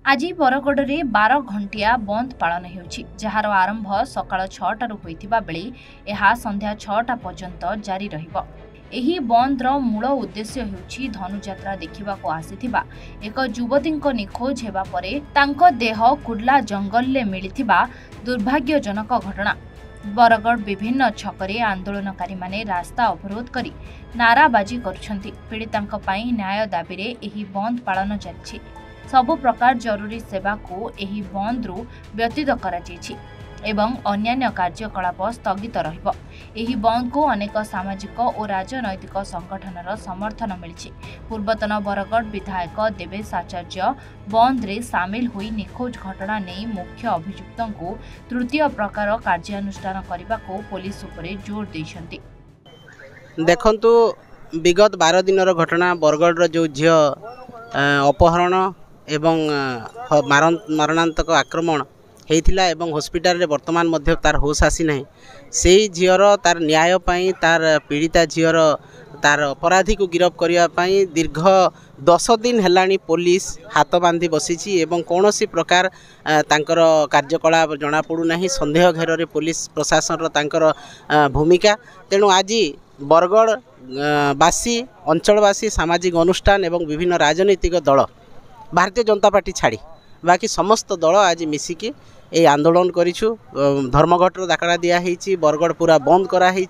आज बरगढ़ में 12 घंटिया बंद पालन होउछि, जार आरंभ सकाळ 6टारू होइतिबा बेले एहा संध्या 6टा पर्यंत जारी रहिबो। एही बंदर मूल उद्देश्य होउछि धनुयात्रा देखिबाको आसिथिबा एक युवतीक निखोज हेबा परे तांको देह कुर्ला जंगल ले मिलिथिबा दुर्भाग्यजनक घटना। बरगढ़ विभिन्न छकरे आंदोलनकारी माने रास्ता अवरोध करी नाराबाजी करुछंती। पीड़ितांक पई न्याय दाबी रे एही बंद पालन जाछि। सबु प्रकार जरूरी सेवा को एही बंद रु व्यतीत करा जायछि एवं अन्यान्य कार्यकलाप स्थगित रहिबो। एही बंद को अनेक सामाजिक और राजनैतिक संगठनर समर्थन मिलिछि। पूर्वतन बरगढ़ विधायक देवेश आचार्य बंद रे सामिल होई निखोज घटना नै मुख्य अभियुक्तों को तृतीय प्रकार कार्यानुष्ठान करने को पुलिस उपरे जोर दैछन्ति। देखंतु विगत 12 दिनर घटना बरगढ़ जो झियो अपहरण एवं मारणांतक आक्रमण होता एवं हॉस्पिटल रे वर्तमान मध्य तार होश आसी ना से झीर तार न्याय पाई तार पीड़िता झीर तार अपराधी को गिरफ करने दीर्घ 10 दिन हेलानी पुलिस हाथ बांधी बसी एवं कौन सी प्रकार तांकर कार्यकलाप जना पड़ूना। संदेह घेर रे पुलिस प्रशासन तांकर भूमिका। तेणु आज बरगढ़ बासी अंचलवासी सामाजिक अनुष्ठान एवं विभिन्न राजनीतिक दल भारतीय जनता पार्टी छाड़ी बाकी समस्त दल आज मिसिकी ये आंदोलन करिछु। धर्मघटर डाकरा दिखाई बरगढ़ पूरा बंद कराई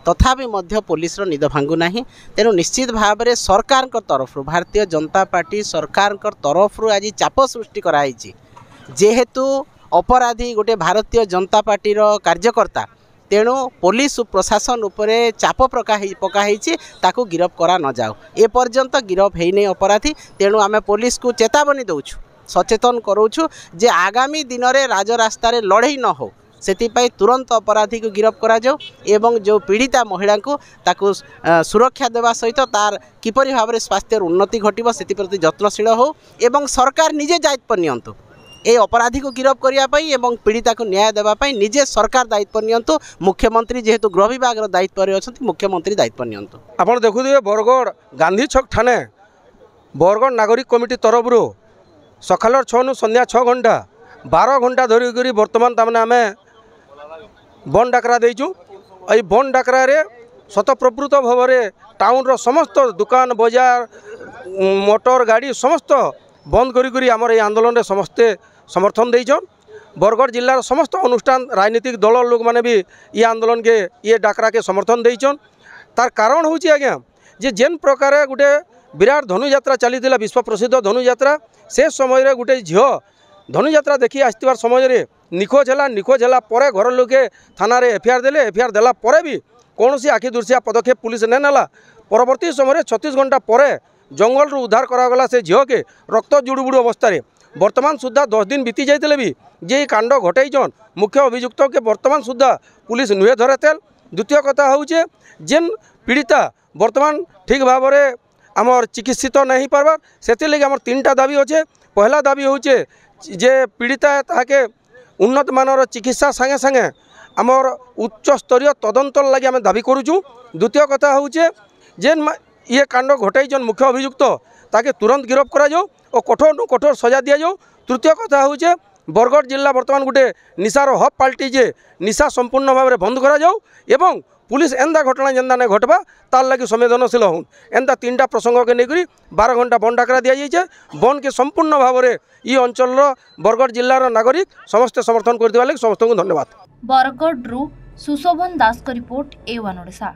तथापि मध्य पुलिस निद भांगु नाही। तेणु निश्चित भाव में सरकार तरफ भारतीय जनता पार्टी सरकार तरफ आज चाप सृष्टि कराई जेहेतु अपराधी गोटे भारतीय जनता पार्टीर कार्यकर्ता। तेणु पुलिस प्रशासन उपरे चाप पकाई ताकू गिरफ करा न जाओ ए पर्यंत गिरफ है नहीं अपराधी। तेणु आमे पुलिस को चेतावनी दौछु सचेतन करूछु जे आगामी दिन में राजरास्ता लड़ई न हो सेतिपाई तुरंत अपराधी को गिरफ करा जाओ एवं जो पीड़िता महिला को ताकू सुरक्षा देवा सहित तार किपरि भाव में स्वास्थ्य उन्नति घटिबो सेति प्रति यत्नशील हो एवं सरकार निजे दायित्व नियंतु ए अपराधी को गिरफ करने एवं पीड़िता को न्याय देवाई निजे सरकार दायित्व नियंतु। मुख्यमंत्री जेहेतु गृह विभाग दायित्व अच्छा मुख्यमंत्री दायित्व नियंतु। आपड़ देखुए बरगढ़ गांधी छक ठाणे बरगढ़ नागरिक कमिटी तरफ सकाल 6 संध्या 6 घंटा 12 घंटा धरिक बर्तमान तमें आम बंद डाकरा देचु। ये बंद डाकरा शत प्रभृत भाव में टाउन रो समस्त दुकान बाजार मोटर गाड़ी समस्त बंद करी आमर ये आंदोलन समस्ते समर्थन देछन। बरगढ़ जिलार समस्त अनुष्ठान राजनीतिक दल लोक माने भी ये आंदोलन के ये डाकरा के समर्थन देछन। तार कारण होची आज्ञा जे जेन प्रकार गोटे विराट धनुयात्रा चली विश्व प्रसिद्ध धनुयात्रा से समय गोटे झील धनुयात्रा देखी आसबार समय निखोज है पर घर लोके थाना एफआईआर देले। एफआईआर देला परे भी कौन सी आखि दुर्सिया पदक्षेप पुलिस ने नाला। परवर्ती समय 36 घंटा पर जंगल रू उद्धार करागला से झील के रक्त जुड़ुबुड़ अवस्था वर्तमान सुधा 10 दिन बीती जाते भी जे कांड घटाईन मुख्य अभियुक्त के वर्तमान सुधा पुलिस नुहे धरे तेल। द्वितीय कथा हूँ जेन पीड़िता वर्तमान ठीक भाव में आमर चिकित्सित नहीं पार्बार से लगे आमर 3टा दाबी अच्छे। पहला दाबी हूँ जे पीड़िता ताके उन्नत मानर चिकित्सा संगे संगे आमर उच्च स्तरीय तदंतर लगे आम दाबी करुचु। द्वितीय कथा हूँ जेन ये कांड घटाई मुख्य अभियुक्त ताके तुरंत गिरफ करा जाओ और कठोर नु कठोर सजा दिया जाओ। तृतीय कथा हूँ बरगढ़ जिला वर्तमान गोटे निशार हब पाल्टी जे निशा संपूर्ण भाव में बंद करा जाओ एवं पुलिस एंदा घटना जेन्दा नहीं घटवा तार लगी संवेदनशील हूँ। एंदा 3टा प्रसंग के लेकर 12 घंटा बंद डाकरा दि जाइए। बंद के संपूर्ण भाव में ये अंचल बरगढ़ जिलार नागरिक समस्ते समर्थन कर समस्त को धन्यवाद। बरगढ़ सुशोभन दास को रिपोर्ट A1 ओडिशा।